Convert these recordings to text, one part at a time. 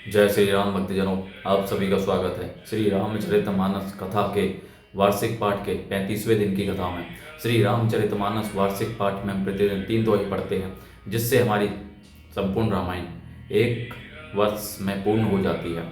जय श्री राम भक्तजनों, आप सभी का स्वागत है श्री रामचरितमानस कथा के वार्षिक पाठ के 35वें दिन की कथा में। श्री रामचरितमानस वार्षिक पाठ में हम प्रतिदिन 3 दोहे पढ़ते हैं, जिससे हमारी संपूर्ण रामायण एक वर्ष में पूर्ण हो जाती है।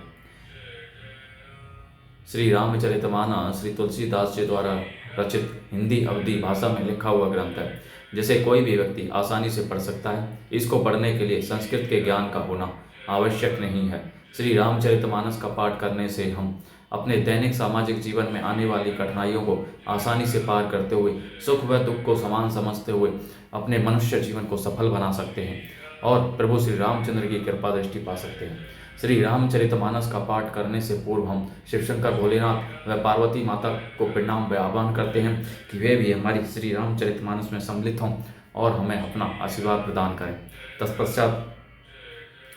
श्री रामचरितमानस श्री तुलसीदास जी द्वारा रचित हिंदी अवधी भाषा में लिखा हुआ ग्रंथ है, जिसे कोई भी व्यक्ति आसानी से पढ़ सकता है। इसको पढ़ने के लिए संस्कृत के ज्ञान का होना आवश्यक नहीं है। श्री रामचरितमानस का पाठ करने से हम अपने दैनिक सामाजिक जीवन में आने वाली कठिनाइयों को आसानी से पार करते हुए, सुख व दुख को समान समझते हुए अपने मनुष्य जीवन को सफल बना सकते हैं और प्रभु श्री रामचंद्र की कृपा दृष्टि पा सकते हैं। श्री रामचरितमानस का पाठ करने से पूर्व हम शिवशंकर भोलेनाथ व पार्वती माता को प्रणाम व आह्वान करते हैं कि वे भी हमारी श्री रामचरितमानस में सम्मिलित हों और हमें अपना आशीर्वाद प्रदान करें। तत्पश्चात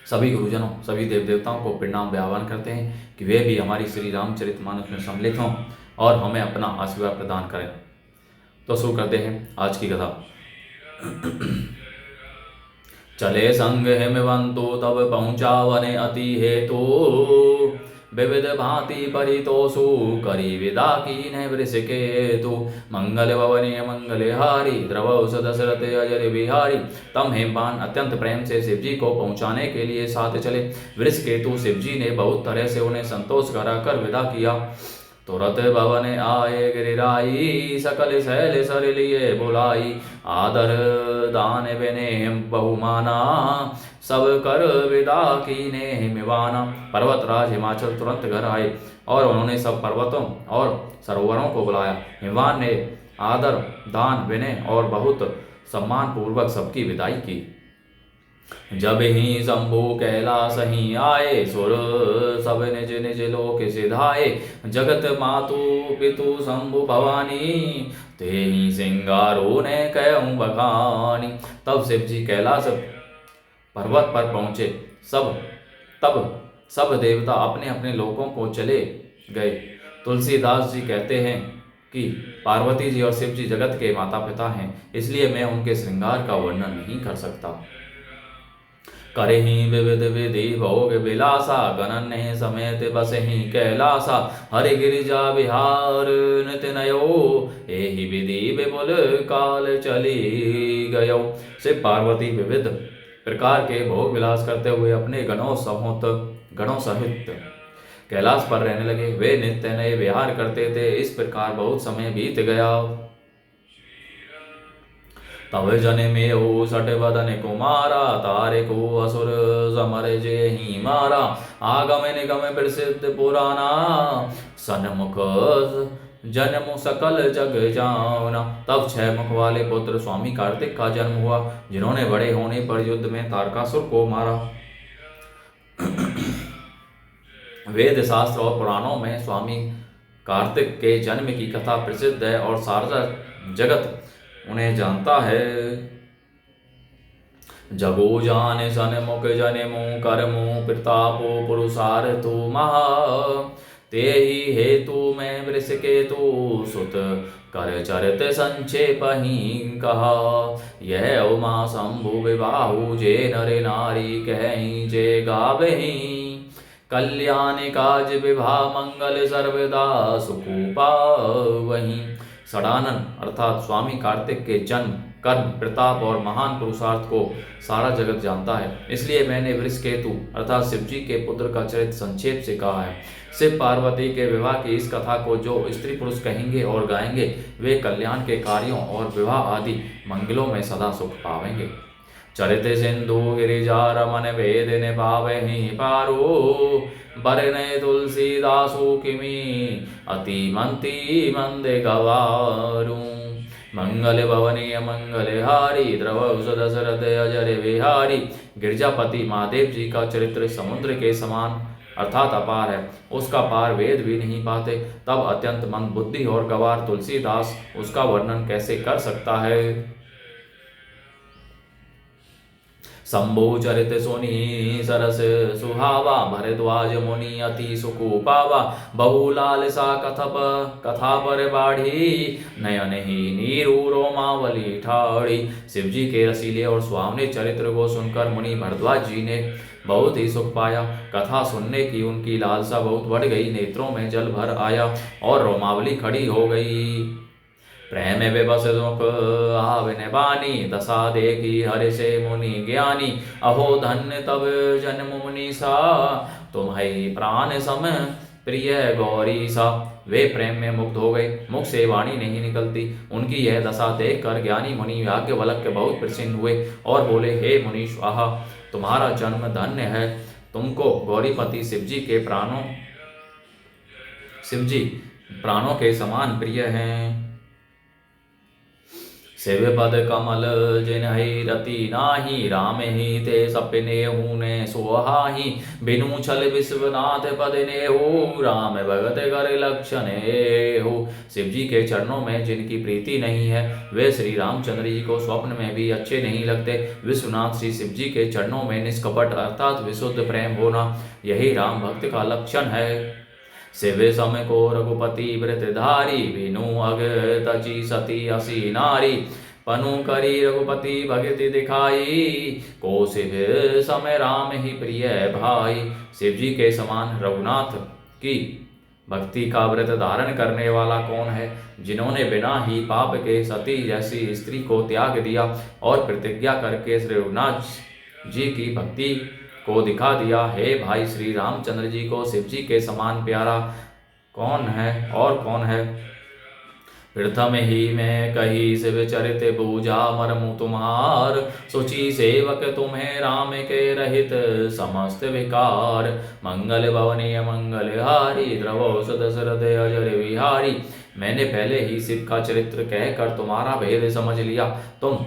सभी गुरुजनों, सभी देव देवताओं को प्रणाम व आह्वान करते हैं कि वे भी हमारी श्री रामचरितमानस में सम्मिलित हों और हमें अपना आशीर्वाद प्रदान करें। तो शुरू करते हैं आज की कथा। चले संग हिमवंतो तब पहुँचा वने अति हेतु, विविध भांति परितोषु करी विदा कीन्ह वृषकेतु। मंगल भवने मंगल हारी द्रवौस दशरथ अजर बिहारी। तम हेमवान अत्यंत प्रेम से शिवजी को पहुंचाने के लिए साथ चले। वृषकेतु शिवजी ने बहुत तरह से उन्हें संतोष कराकर विदा किया। तुरत भवन आए गिरिराई, सकल शैल सर लिए बुलाई। आदर दान बिने बहुमाना, सब कर विदा कीने हिमवाना। पर्वतराज हिमाचल तुरंत घर आए और उन्होंने सब पर्वतों और सरोवरों को बुलाया। हिमवान ने आदर दान विनय और बहुत सम्मान पूर्वक सबकी विदाई की। जब ही शंभु कैलास ही आए, सुर सब निज निज लोक सिधाए। जगत मातु पितु शंभु भवानी, ते ही सिंगारो ने कहूँ बखानी। तब शिव जी कैलाश पर्वत पर पहुँचे। तब सब देवता अपने अपने लोकों को चले गए। तुलसीदास जी कहते हैं कि पार्वती जी और शिव जी जगत के माता पिता हैं, इसलिए मैं उनके श्रृंगार का वर्णन नहीं कर सकता। करहि विविध विधि भोग विलासा, गणन समेत बसहि कैलासा। हरि गिरिजा विहार नित्य नयो, एहि विधि विपुल काल चली गयो। शिव पार्वती विविध प्रकार के भोग विलास करते हुए अपने गणों सहित कैलाश पर रहने लगे। वे नित्य नए विहार करते थे। इस प्रकार बहुत समय बीत गया। तब जने में हो सट बदन कुमारा, तारे को असुर समर जे ही मारा। आगम निगम प्रसिद्ध पुराना, सन्मुख जन्म सकल जग जाना। तब 6 मुख वाले पुत्र स्वामी कार्तिक का जन्म हुआ, जिन्होंने बड़े होने पर युद्ध में तारकासुर को मारा। वेद शास्त्र और पुराणों में स्वामी कार्तिक के जन्म की कथा प्रसिद्ध है और सारा जगत उन्हें जानता है। जगो जाने सन्मुख जनेमु कर्मु, प्रतापो पुरुषार्थु महा। ते ही हेतु मैं वृषकेतु, सुत कर चरित संक्षेप ही कहा। यह उमा शंभु विबाहु, जे नर नारी कहीं जे गावही। कल्याण काज विवाह मंगल सर्वदा, सुकूपा वहीं। षडानन अर्थात स्वामी कार्तिक के जन्म, कर्म, प्रताप और महान पुरुषार्थ को सारा जगत जानता है, इसलिए मैंने वृषकेतु अर्थात शिवजी के पुत्र का चरित्र संक्षेप से कहा है। शिव पार्वती के विवाह की इस कथा को जो स्त्री पुरुष कहेंगे और गाएंगे, वे कल्याण के कार्यों और विवाह आदि मंगलों में सदा सुख पावेंगे। चरित सिंधु गिरिजा रमन वेद ने पावहि पारो। बरने तुलसीदासु किमी, अति मंती मंदे गवारू। मंगल भवनीय मंगल हारी, द्रवौस दशरथ अजर बिहारी। गिरजापति महादेव जी का चरित्र समुद्र के समान अर्थात अपार है, उसका पार वेद भी नहीं पाते। तब अत्यंत मंद बुद्धि और गवार तुलसीदास उसका वर्णन कैसे कर सकता है। शंभु चरित सुनी सरस सुहावा, भरद्वाज मुनि अति सुकुपावा। बहुलाल सा कथा पर बाढ़ी, नयन ही नीरू रोमावली ठाड़ी। शिवजी के रसीले और सुहावने चरित्र को सुनकर मुनि भरद्वाज जी ने बहुत ही सुख पाया। कथा सुनने की उनकी लालसा बहुत बढ़ गई, नेत्रों में जल भर आया और रोमावली खड़ी हो गई। प्रेम विवश सुख आविन बानी, दशा देखी हरि से मुनि ज्ञानी। अहो धन्य तब जन्म मुनि सा, तुम्हारी प्राण सम प्रिय गौरी सा। वे प्रेम में मुग्ध हो गए, मुख से वाणी नहीं निकलती। उनकी यह दशा देखकर ज्ञानी मुनि याज्ञवल्क्य बहुत प्रसन्न हुए और बोले, हे मुनीश, आहा, तुम्हारा जन्म धन्य है। तुमको गौरीपति शिवजी प्राणों के समान प्रिय हैं। शिव पद कमल जिन्हि रति नाही, राम ही ते सपने हूने सोहाही। बिनु छल विश्वनाथ पद ने हो, राम भगत कर लक्षण हो। शिव जी के चरणों में जिनकी प्रीति नहीं है, वे श्री रामचंद्र जी को स्वप्न में भी अच्छे नहीं लगते। विश्वनाथ श्री शिव जी के चरणों में निष्कपट अर्थात विशुद्ध प्रेम होना, यही राम भक्त का लक्षण है। शिव सम को रघुपति व्रतधारी, बिनु अग तची सती असी नारी। पनु करी रघुपति भगति दिखाई, को शिव समय राम ही प्रिय भाई। शिव जी के समान रघुनाथ की भक्ति का व्रत धारण करने वाला कौन है, जिन्होंने बिना ही पाप के सती जैसी स्त्री को त्याग दिया और प्रतिज्ञा करके श्री रघुनाथ जी की भक्ति को दिखा दिया। हे भाई, श्री रामचंद्र जी को शिव जी के समान प्यारा कौन है और कौन है। प्रथम ही मैं कही शिव चरित पूजा मरमु तुम्हार, सोची सेवक तुम्हें राम के रहित समस्त विकार। मंगल भवनीय मंगल हारी, द्रवो दशरथ अजर विहारी। मैंने पहले ही शिव का चरित्र कहकर तुम्हारा भेद समझ लिया। तुम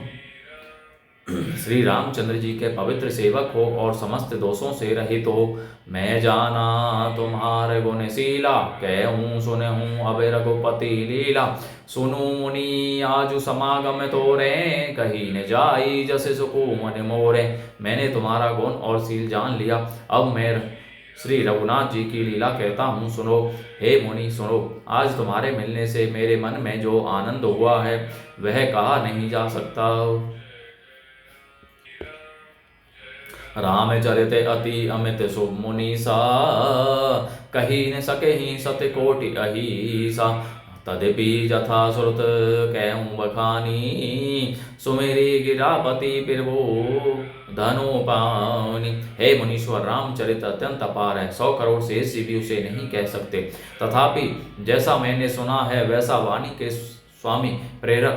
श्री रामचंद्र जी के पवित्र सेवक हो और समस्त दोषों से रहित हो। मैं जाना तुम्हारे गुणशीला, कहूँ सुनहूँ अब रघुपति लीला। सुनु मुनि आजु समागम तोरे, कहीं न जाई जस सुकु मन मोरे। मैंने तुम्हारा गुण और शील जान लिया, अब मैं श्री रघुनाथ जी की लीला कहता हूँ, सुनो। हे मुनि सुनो, आज तुम्हारे मिलने से मेरे मन में जो आनंद हुआ है वह कहा नहीं जा सकता। रामचरित अति अमित शुभ मुनीसा, कही न सके ही सत्य कोटि अहिसा। तदपि जथा श्रुत कहूँ बखानी, सुमेरी गिरापति पिरवो धनु पानी। हे मुनीश्वर, रामचरित अत्यंत अपार है, 100 करोड़ शेष भी उसे नहीं कह सकते। तथापि जैसा मैंने सुना है वैसा वाणी के स्वामी प्रेरक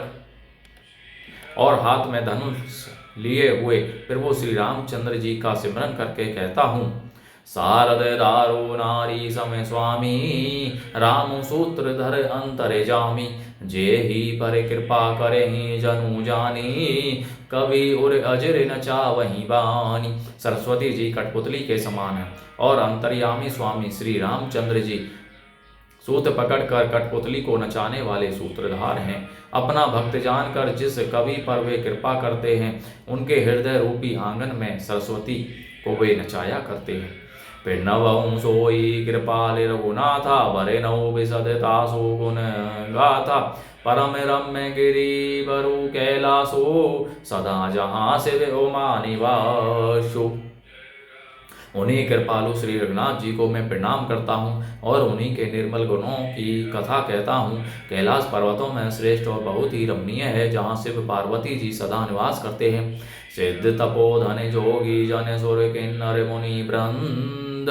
और हाथ में धनुष लिए हुए फिर वो श्री रामचंद्र जी का सिमरन करके कहता हूँ। शारद दारो नारी समय स्वामी, राम सूत्रधर अंतरे जामी। जे ही पर कृपा करे ही जनु जानी, कवि उर अजर न चावही बानी। सरस्वती जी कठपुतली के समान है और अंतर्यामी स्वामी श्री रामचंद्र जी सूत पकड़कर कठपुतली को नचाने वाले सूत्रधार हैं। अपना भक्त जानकर जिस कवि पर वे कृपा करते हैं, उनके हृदय रूपी आंगन में सरस्वती को वे नचाया करते हैं। फिर नवं सोई कृपाल रघुनाथा, बरे नौ विशदता सो गुण गाथा। परम रम्य गिरी बरु कैलासो, सदा जहाँ शिव उमा निवासो। उन्हीं कृपालु श्री रघुनाथ जी को मैं प्रणाम करता हूँ और उन्हीं के निर्मल गुणों की कथा कहता हूँ। कैलाश पर्वतों में श्रेष्ठ और बहुत ही रमणीय है, जहाँ शिव पार्वती जी सदा निवास करते हैं। सिद्ध तपोधन जोगी जन सुर किन्नर मुनि वृंद,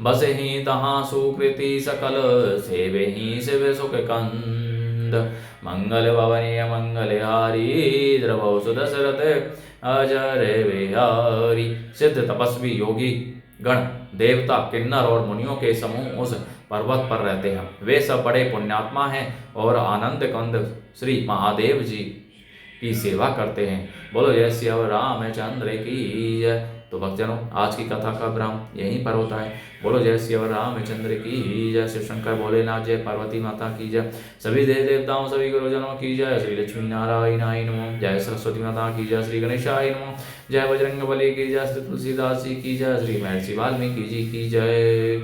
बस ही तहाँ सुकृति सकल, सेवे ही शिव सुख कंद। मंगल भवनीय मंगल हारी, द्रवौ सुदशरथ अजर विहारी। सिद्ध तपस्वी योगी गण देवता किन्नर और मुनियों के समूह उस पर्वत पर रहते हैं। वे सब बड़े पुण्यात्मा हैं और आनंद कंद श्री महादेव जी की सेवा करते हैं। बोलो जय श्री रामचंद्र की जय। तो भक्तजनों, आज की कथा का विराम यहीं पर होता है। बोलो जय श्री रामचंद्र की जय। शिव शंकर भोलेनाथ जय, पार्वती माता की जय, सभी देव देवताओं सभी गुरुजनों की जय। श्री लक्ष्मी नारायणाय नमः। जय सरस्वती माता की जय। श्री गणेशाय नमः। जय बजरंग बली की जय। श्री तुलसीदास जी की जय। श्री महर्षि वाल्मीकि जी की जय।